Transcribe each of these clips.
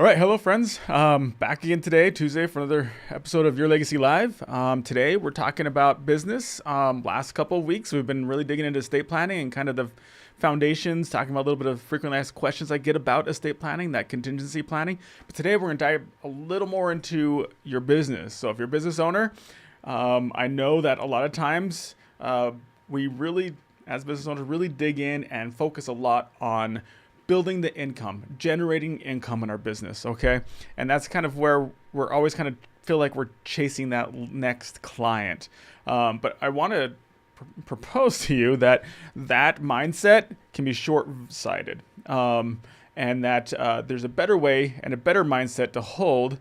All right, hello friends. Back again today, Tuesday, for another episode of Your Legacy Live. Today we're talking about business. Last couple of weeks we've been really digging into estate planning and kind of the foundations, talking about a little bit of frequently asked questions I get about estate planning, that contingency planning. But today we're going to dive a little more into your business. So if you're a business owner, I know that a lot of times we really, as business owners, really dig in and focus a lot on building the income, generating income in our business, okay? And that's kind of where we're always kind of feel like we're chasing that next client. But I want to propose to you that that mindset can be short-sighted, and that there's a better way and a better mindset to hold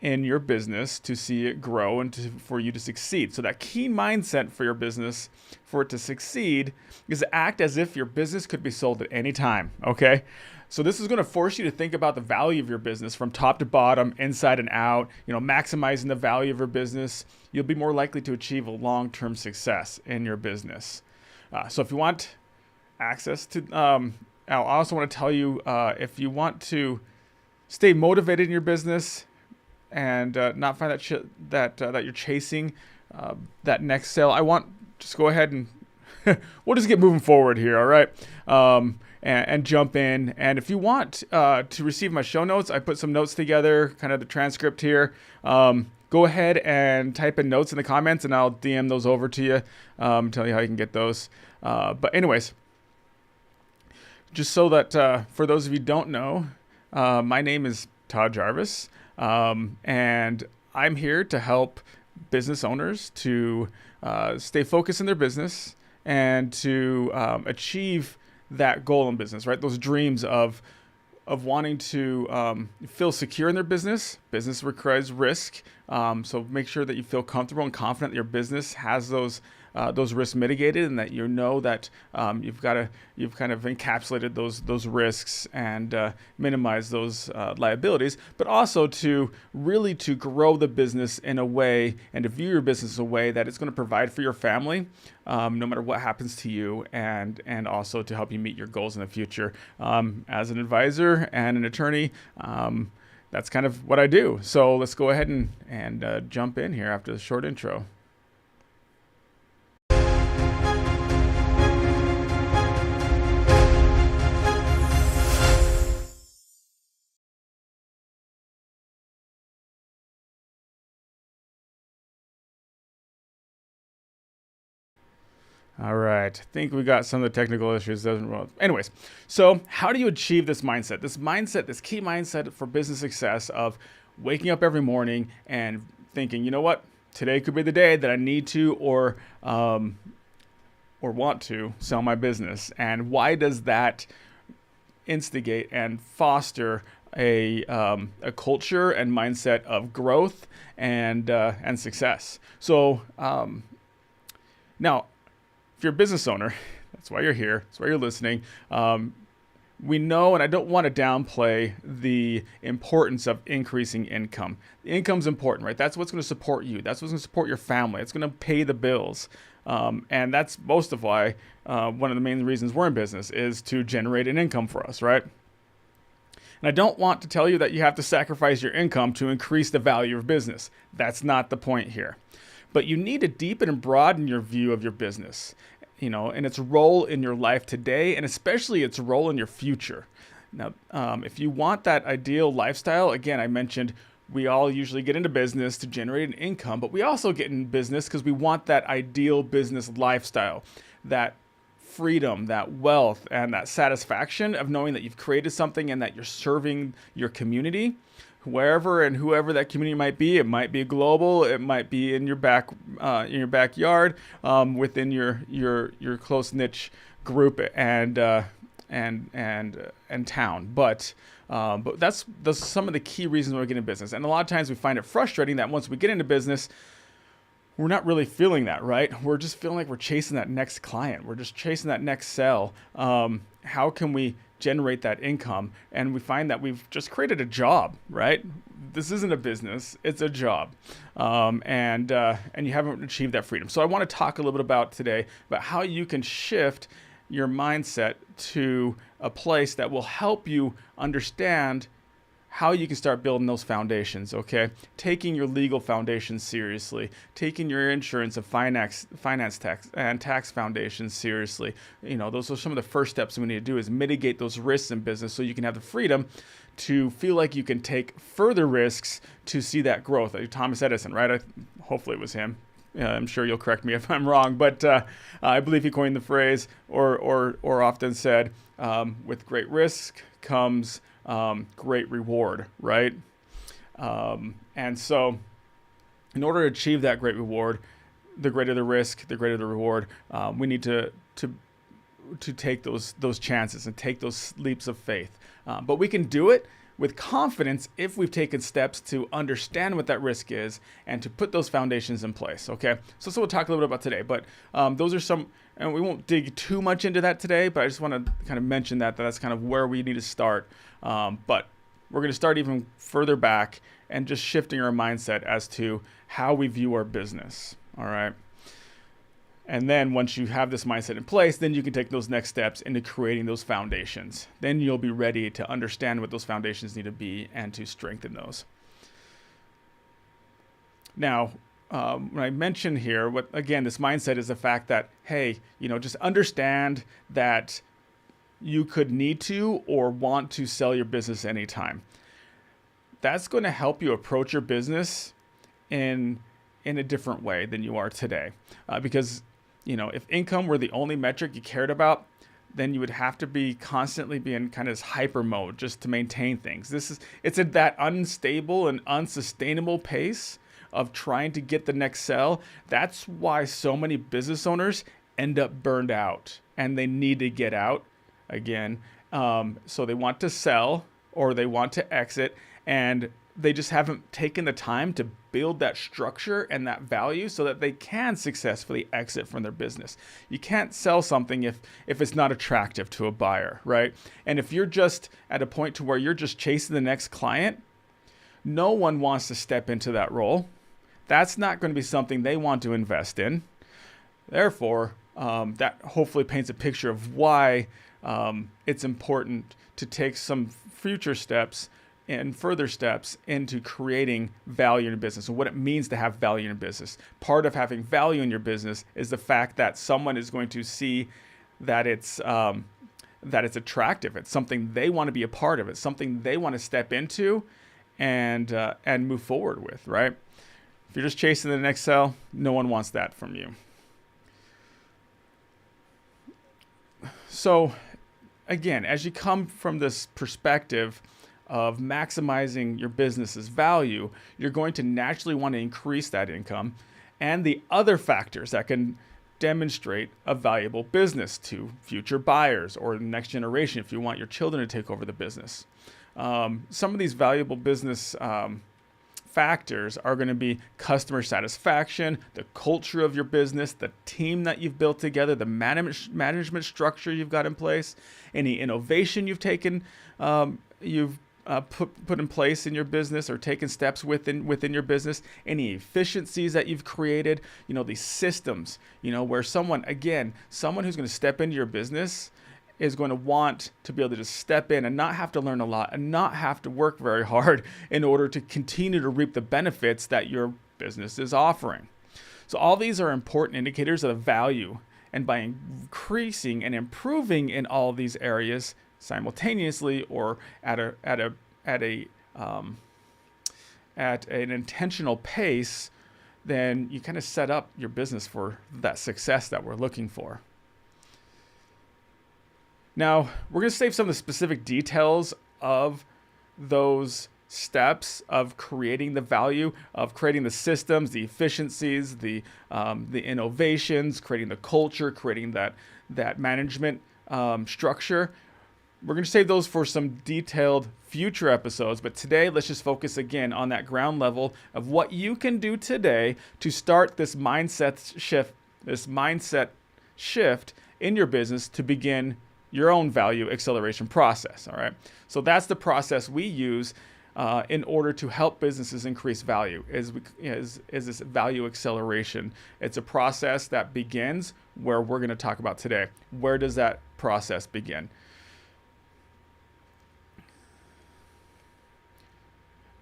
in your business to see it grow and for you to succeed. So that key mindset for your business, for it to succeed, is to act as if your business could be sold at any time, okay? So this is going to force you to think about the value of your business from top to bottom, inside and out, maximizing the value of your business. You'll be more likely to achieve a long-term success in your business. So if you want access to, I also want to tell you, if you want to stay motivated in your business, and not find that you're chasing that next sale, I want just go ahead and we'll just get moving forward here, all right? And jump in. And if you want to receive my show notes, I put some notes together, kind of the transcript here. Go ahead and type in notes in the comments, and I'll DM those over to you, tell you how you can get those. But anyways, just so that for those of you who don't know, my name is Todd Jarvis. And I'm here to help business owners to stay focused in their business and to achieve that goal in business, right? Those dreams of wanting to feel secure in their business. Business requires risk, so make sure that you feel comfortable and confident that your business has those risks mitigated, and that that you've kind of encapsulated those risks and minimize those liabilities, but also to really to grow the business in a way and to view your business in a way that it's going to provide for your family, no matter what happens to you, and also to help you meet your goals in the future. As an advisor and an attorney, that's kind of what I do. So let's go ahead and jump in here after the short intro. All right, I think we got some of the technical issues. Anyways, so how do you achieve this mindset? This key mindset for business success of waking up every morning and thinking, you know what, today could be the day that I need to or want to sell my business. And why does that instigate and foster a culture and mindset of growth and success? So now, if you're a business owner, that's why you're here. That's why you're listening. We know, and I don't want to downplay the importance of increasing income. The income's important, right? That's what's going to support you. That's what's going to support your family. It's going to pay the bills. And that's most of why one of the main reasons we're in business is to generate an income for us, right? And I don't want to tell you that you have to sacrifice your income to increase the value of business. That's not the point here. But you need to deepen and broaden your view of your business, and its role in your life today, and especially its role in your future. Now, if you want that ideal lifestyle, again, I mentioned we all usually get into business to generate an income, but we also get in business because we want that ideal business lifestyle, that freedom, that wealth, and that satisfaction of knowing that you've created something and that you're serving your community. Wherever and whoever that community might be, it might be global, it might be in your backyard, within your close niche group and town. But that's some of the key reasons we're getting into business. And a lot of times we find it frustrating that once we get into business, we're not really feeling that, right? We're just feeling like we're chasing that next client. We're just chasing that next sale. How can we generate that income? And we find that we've just created a job, right? This isn't a business, it's a job. And you haven't achieved that freedom. So I want to talk a little bit about today about how you can shift your mindset to a place that will help you understand how you can start building those foundations, okay? Taking your legal foundations seriously, taking your insurance and finance tax and tax foundations seriously. Those are some of the first steps we need to do, is mitigate those risks in business so you can have the freedom to feel like you can take further risks to see that growth. Thomas Edison, right? Hopefully it was him. I'm sure you'll correct me if I'm wrong, but I believe he coined the phrase, or often said, with great risk comes great reward, right? And so in order to achieve that great reward, the greater the risk, the greater the reward, we need to take those chances and take those leaps of faith. But we can do it with confidence if we've taken steps to understand what that risk is and to put those foundations in place, okay? So we'll talk a little bit about today, but those are some, and we won't dig too much into that today, but I just want to kind of mention that's kind of where we need to start. But we're going to start even further back and just shifting our mindset as to how we view our business, all right? And then once you have this mindset in place, then you can take those next steps into creating those foundations. Then you'll be ready to understand what those foundations need to be and to strengthen those. Now, when I mentioned here, this mindset is the fact that, hey, just understand that you could need to or want to sell your business anytime. That's going to help you approach your business in a different way than you are today. Because if income were the only metric you cared about, then you would have to be constantly be in kind of this hyper mode just to maintain things. It's at that unstable and unsustainable pace of trying to get the next sell. That's why so many business owners end up burned out and they need to get out again. So they want to sell or they want to exit, and they just haven't taken the time to build that structure and that value so that they can successfully exit from their business. You can't sell something if it's not attractive to a buyer, right? And if you're just at a point to where you're just chasing the next client, no one wants to step into that role. That's not going to be something they want to invest in. Therefore, that hopefully paints a picture of why it's important to take some future steps and further steps into creating value in your business and what it means to have value in your business. Part of having value in your business is the fact that someone is going to see that it's attractive. It's something they want to be a part of. It's something they want to step into and move forward with, right? If you're just chasing the next sell, no one wants that from you. So again, as you come from this perspective of maximizing your business's value, you're going to naturally want to increase that income and the other factors that can demonstrate a valuable business to future buyers or the next generation if you want your children to take over the business. Some of these valuable business factors are going to be customer satisfaction, the culture of your business, the team that you've built together, the management structure you've got in place, any innovation you've taken, put in place in your business or taken steps within your business, any efficiencies that you've created, these systems, where someone who's going to step into your business is going to want to be able to just step in and not have to learn a lot and not have to work very hard in order to continue to reap the benefits that your business is offering. So all these are important indicators of the value, and by increasing and improving in all these areas simultaneously or at an intentional pace, then you kind of set up your business for that success that we're looking for. Now, we're going to save some of the specific details of those steps of creating the value, of creating the systems, the efficiencies, the innovations, creating the culture, creating that management structure. We're going to save those for some detailed future episodes, but today let's just focus again on that ground level of what you can do today to start this mindset shift in your business to begin your own value acceleration process. All right. So that's the process we use in order to help businesses increase value is this value acceleration. It's a process that begins where we're going to talk about today. Where does that process begin?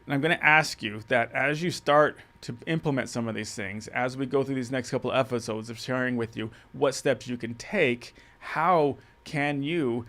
And I'm going to ask you that as you start to implement some of these things, as we go through these next couple of episodes of sharing with you what steps you can take, how can you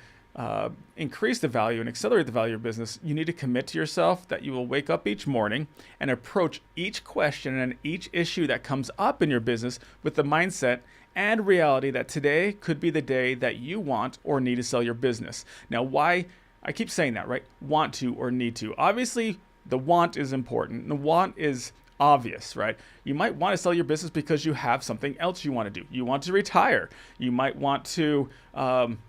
increase the value and accelerate the value of your business, you need to commit to yourself that you will wake up each morning and approach each question and each issue that comes up in your business with the mindset and reality that today could be the day that you want or need to sell your business. Now, why? I keep saying that, right? Want to or need to. Obviously, the want is important. The want is obvious, right? You might want to sell your business because you have something else you want to do. You want to retire. You might want to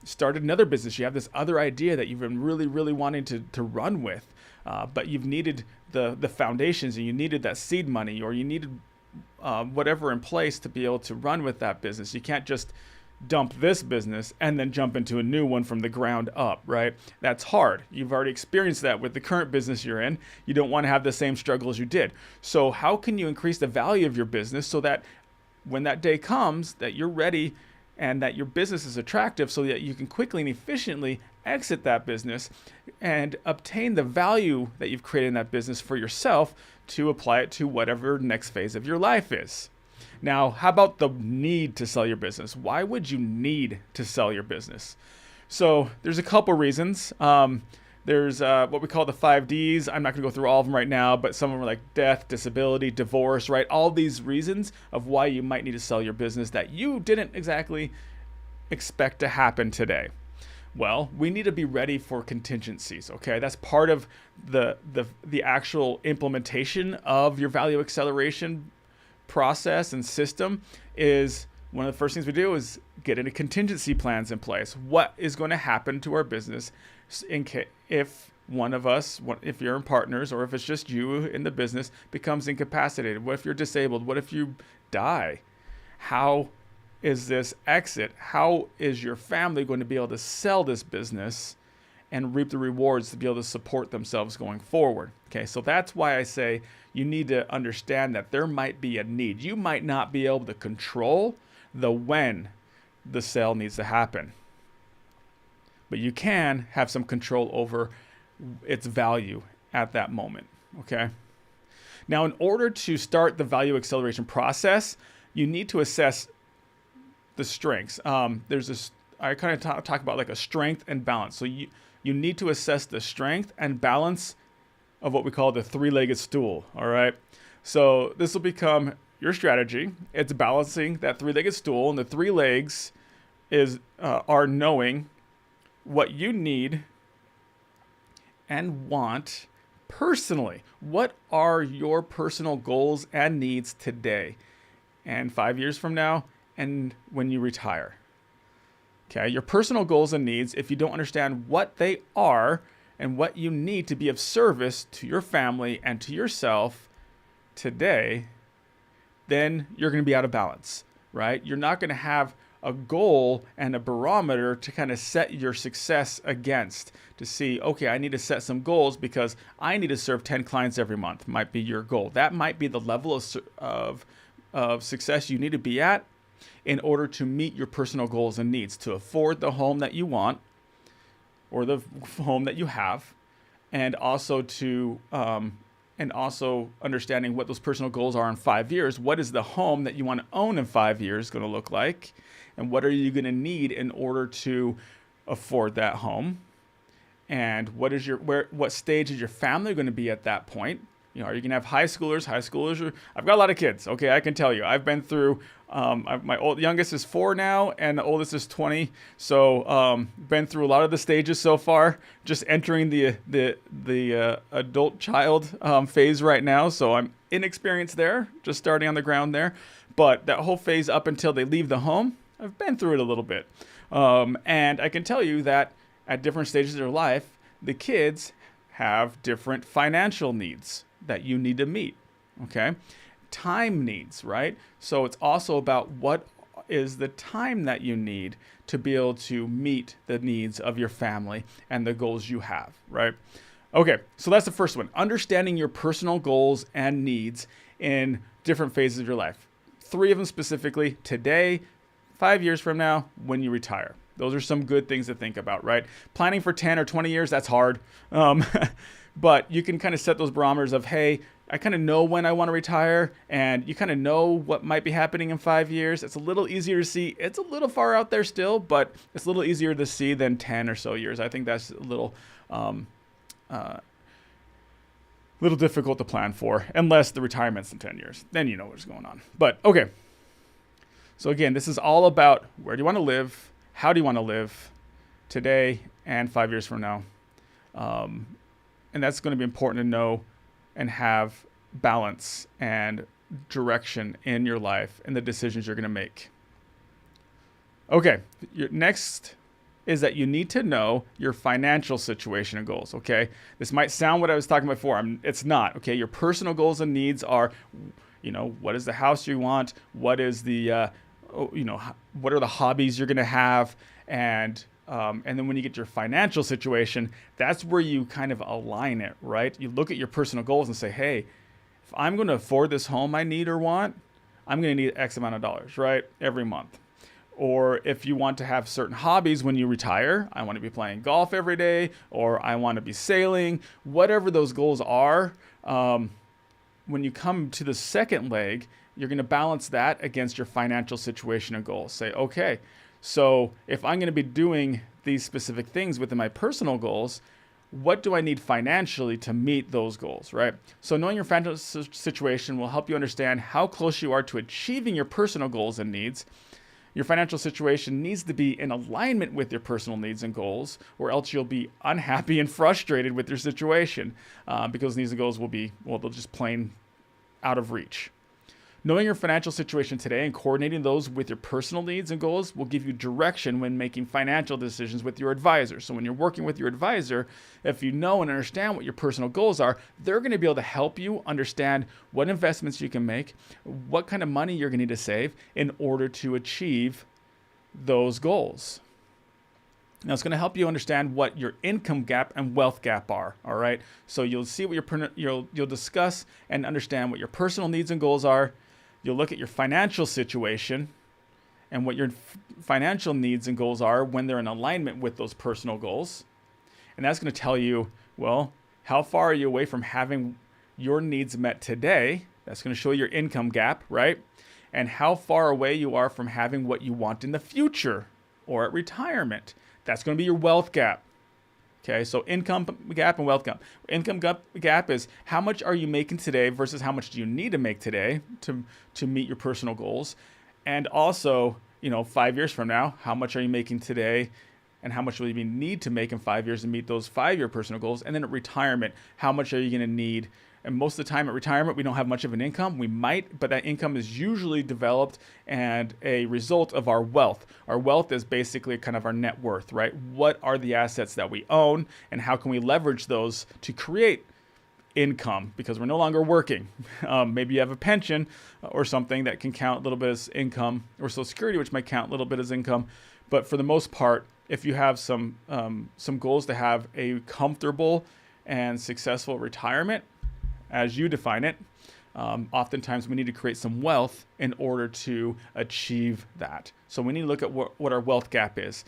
start another business. You have this other idea that you've been really, really wanting to run with, but you've needed the foundations, and you needed that seed money, or you needed whatever in place to be able to run with that business. You can't just dump this business and then jump into a new one from the ground up, right? That's hard. You've already experienced that with the current business you're in. You don't want to have the same struggles you did. So how can you increase the value of your business so that when that day comes, that you're ready and that your business is attractive, so that you can quickly and efficiently exit that business and obtain the value that you've created in that business for yourself to apply it to whatever next phase of your life is. Now, how about the need to sell your business? Why would you need to sell your business? So there's a couple reasons. There's what we call the 5Ds. I'm not going to go through all of them right now, but some of them are like death, disability, divorce, right? All these reasons of why you might need to sell your business that you didn't exactly expect to happen today. Well, we need to be ready for contingencies, okay? That's part of the actual implementation of your value acceleration process and system. Is one of the first things we do is get into contingency plans in place. What is going to happen to our business if one of us, if you're in partners, or if it's just you in the business, becomes incapacitated? What if you're disabled? What if you die? How is this exit? How is your family going to be able to sell this business and reap the rewards to be able to support themselves going forward? Okay, so that's why I say you need to understand that there might be a need. You might not be able to control the when the sale needs to happen, but you can have some control over its value at that moment, okay? Now, in order to start the value acceleration process, you need to assess the strengths. I kind of talk about like a strength and balance. So you need to assess the strength and balance of what we call the three-legged stool, all right? So this will become your strategy. It's balancing that three-legged stool, and the three legs are knowing what you need and want personally. What are your personal goals and needs today and 5 years from now and when you retire? Okay, your personal goals and needs, if you don't understand what they are and what you need to be of service to your family and to yourself today, then you're going to be out of balance, right? You're not going to have a goal and a barometer to kind of set your success against, to see, okay, I need to set some goals because I need to serve 10 clients every month, might be your goal. That might be the level of success you need to be at in order to meet your personal goals and needs, to afford the home that you want or the home that you have, and also understanding what those personal goals are in 5 years. What is the home that you want to own in 5 years going to look like? And what are you going to need in order to afford that home? And what stage is your family going to be at that point? You know, are you going to have high schoolers? I've got a lot of kids. Okay, I can tell you. I've been through, my youngest is 4 now, and the oldest is 20. So been through a lot of the stages so far, just entering the adult child phase right now. So I'm inexperienced there, just starting on the ground there. But that whole phase up until they leave the home, I've been through it a little bit. And I can tell you that at different stages of their life, the kids have different financial needs that you need to meet, okay? Time needs, right? So it's also about what is the time that you need to be able to meet the needs of your family and the goals you have, right? Okay, so that's the first one. Understanding your personal goals and needs in different phases of your life. 3 of them specifically: today, 5 years from now, when you retire. Those are some good things to think about, right? Planning for 10 or 20 years, that's hard. But you can kind of set those barometers of, hey, I kind of know when I want to retire, and you kind of know what might be happening in 5 years. It's a little easier to see. It's a little far out there still, but it's a little easier to see than 10 or so years. I think that's a little difficult to plan for, unless the retirement's in 10 years. Then you know what's going on. But okay. So again, this is all about where do you want to live? How do you want to live today and 5 years from now? And that's going to be important to know and have balance and direction in your life and the decisions you're going to make. Okay, next is that you need to know your financial situation and goals, okay? This might sound what I was talking about before. It's not, okay? Your personal goals and needs are, what is the house you want? What is the, what are the hobbies you're going to have? And then when you get your financial situation, that's where you kind of align it, right? You look at your personal goals and say, hey, if I'm going to afford this home I need or want, I'm going to need X amount of dollars, right? Every month. Or if you want to have certain hobbies when you retire, I want to be playing golf every day, or I want to be sailing, whatever those goals are. When you come to the second leg, you're going to balance that against your financial situation and goals. Say, okay, so if I'm going to be doing these specific things within my personal goals, what do I need financially to meet those goals, right? So knowing your financial situation will help you understand how close you are to achieving your personal goals and needs. Your financial situation needs to be in alignment with your personal needs and goals, or else you'll be unhappy and frustrated with your situation because needs and goals will be, they'll just plain out of reach. Knowing your financial situation today and coordinating those with your personal needs and goals will give you direction when making financial decisions with your advisor. So when you're working with your advisor, if you know and understand what your personal goals are, they're going to be able to help you understand what investments you can make, what kind of money you're going to need to save in order to achieve those goals. Now, it's going to help you understand what your income gap and wealth gap are, all right? So you'll see what you'll discuss and understand what your personal needs and goals are. You'll look at your financial situation and what your financial needs and goals are when they're in alignment with those personal goals. And that's going to tell you, well, how far are you away from having your needs met today? That's going to show your income gap, right? And how far away you are from having what you want in the future or at retirement. That's going to be your wealth gap. Okay, so income gap and wealth gap. Income gap is how much are you making today versus how much do you need to make today to meet your personal goals. And also, 5 years from now, how much are you making today and how much will you need to make in 5 years to meet those 5-year personal goals. And then at retirement, how much are you going to need? And most of the time at retirement, we don't have much of an income. We might, but that income is usually developed and a result of our wealth. Our wealth is basically kind of our net worth, right? What are the assets that we own and how can we leverage those to create income because we're no longer working. Maybe you have a pension or something that can count a little bit as income, or Social Security, which might count a little bit as income. But for the most part, if you have some goals to have a comfortable and successful retirement, as you define it, oftentimes we need to create some wealth in order to achieve that. So we need to look at what our wealth gap is.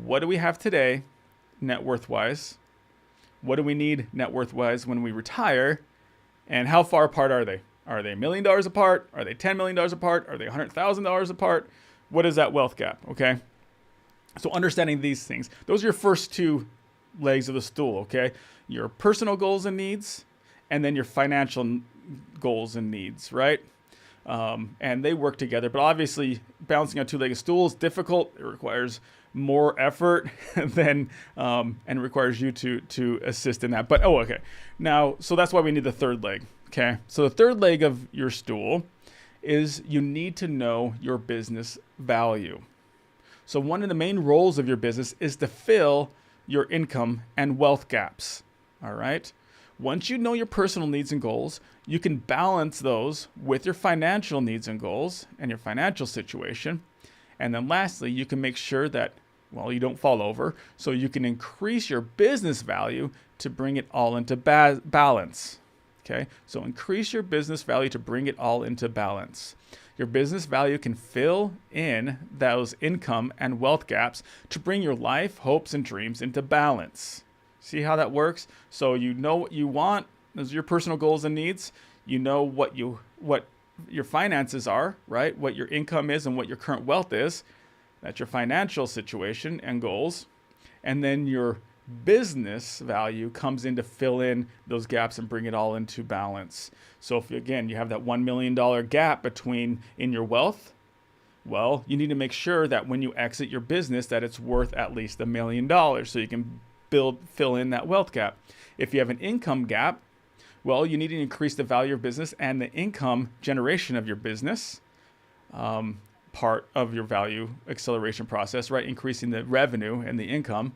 What do we have today, net worth-wise? What do we need net worth-wise when we retire? And how far apart are they? Are they $1 million apart? Are they $10 million apart? Are they $100,000 apart? What is that wealth gap, okay? So understanding these things, those are your first two legs of the stool, okay? Your personal goals and needs, and then your financial goals and needs, right? And they work together. But obviously, balancing a two-legged stool is difficult. It requires more effort than, and requires you to assist in that. But, okay. Now, so that's why we need the third leg, okay? So the third leg of your stool is you need to know your business value. So one of the main roles of your business is to fill your income and wealth gaps, all right? Once you know your personal needs and goals, you can balance those with your financial needs and goals and your financial situation. And then lastly, you can make sure that, you don't fall over. So you can increase your business value to bring it all into balance. Okay, so increase your business value to bring it all into balance. Your business value can fill in those income and wealth gaps to bring your life, hopes, and dreams into balance. See how that works? So you know what you want, those are your personal goals and needs. You know what your finances are, right? What your income is and what your current wealth is. That's your financial situation and goals. And then your business value comes in to fill in those gaps and bring it all into balance. So if again you have that $1 million gap between in your wealth, well, you need to make sure that when you exit your business that it's worth at least $1 million so you can fill in that wealth gap. If you have an income gap, well, you need to increase the value of your business and the income generation of your business, part of your value acceleration process, right? Increasing the revenue and the income,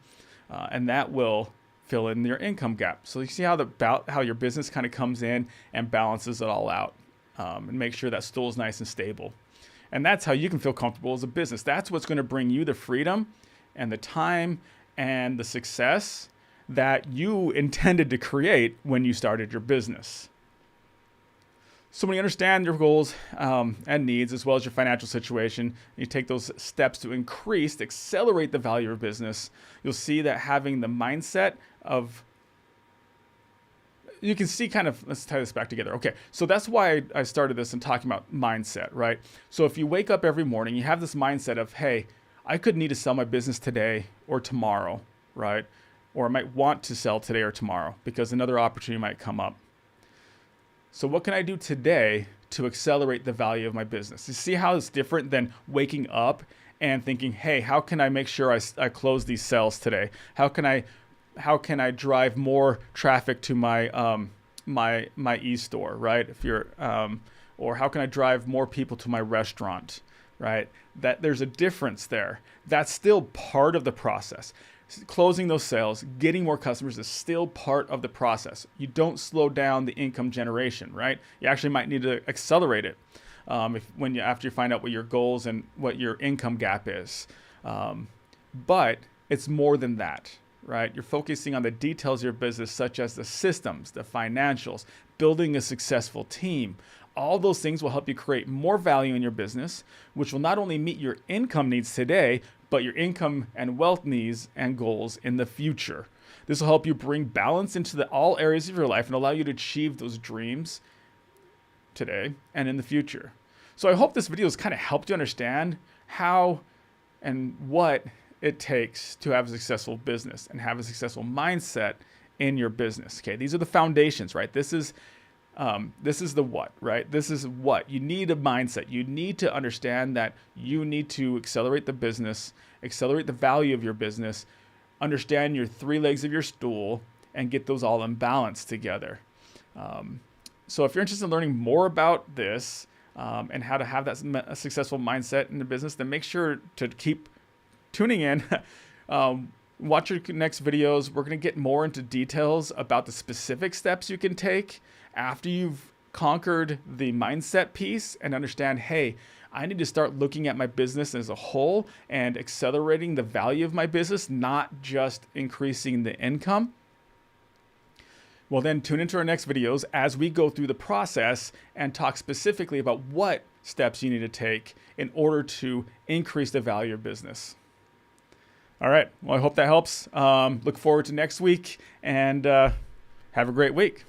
and that will fill in your income gap. So you see how your business kind of comes in and balances it all out, and make sure that stool is nice and stable. And that's how you can feel comfortable as a business. That's what's going to bring you the freedom and the time and the success that you intended to create when you started your business. So when you understand your goals and needs, as well as your financial situation, you take those steps to accelerate the value of your business, you'll see that having the mindset of, you can see let's tie this back together. Okay, so that's why I started this and talking about mindset, right? So if you wake up every morning, you have this mindset of, hey, I could need to sell my business today or tomorrow, right? Or I might want to sell today or tomorrow because another opportunity might come up. So what can I do today to accelerate the value of my business? You see how it's different than waking up and thinking, hey, how can I make sure I close these sales today? How can I drive more traffic to my my e-store, right? Or how can I drive more people to my restaurant, right? That there's a difference there. That's still part of the process. Closing those sales, getting more customers is still part of the process. You don't slow down the income generation, right? You actually might need to accelerate it after you find out what your goals and what your income gap is. But it's more than that, right? You're focusing on the details of your business, such as the systems, the financials, building a successful team. All those things will help you create more value in your business, which will not only meet your income needs today, but your income and wealth needs and goals in the future. This will help you bring balance into all areas of your life and allow you to achieve those dreams today and in the future. So I hope this video has kind of helped you understand how and what it takes to have a successful business and have a successful mindset in your business. Okay, these are the foundations, right? This is the what, right? This is what you need a mindset. You need to understand that you need to accelerate the business, accelerate the value of your business, understand your 3 legs of your stool, and get those all in balance together. So if you're interested in learning more about this and how to have that a successful mindset in the business, then make sure to keep tuning in. Watch your next videos. We're going to get more into details about the specific steps you can take after you've conquered the mindset piece and understand, hey, I need to start looking at my business as a whole and accelerating the value of my business, not just increasing the income. Well, then tune into our next videos as we go through the process and talk specifically about what steps you need to take in order to increase the value of your business. All right. Well, I hope that helps. Look forward to next week and have a great week.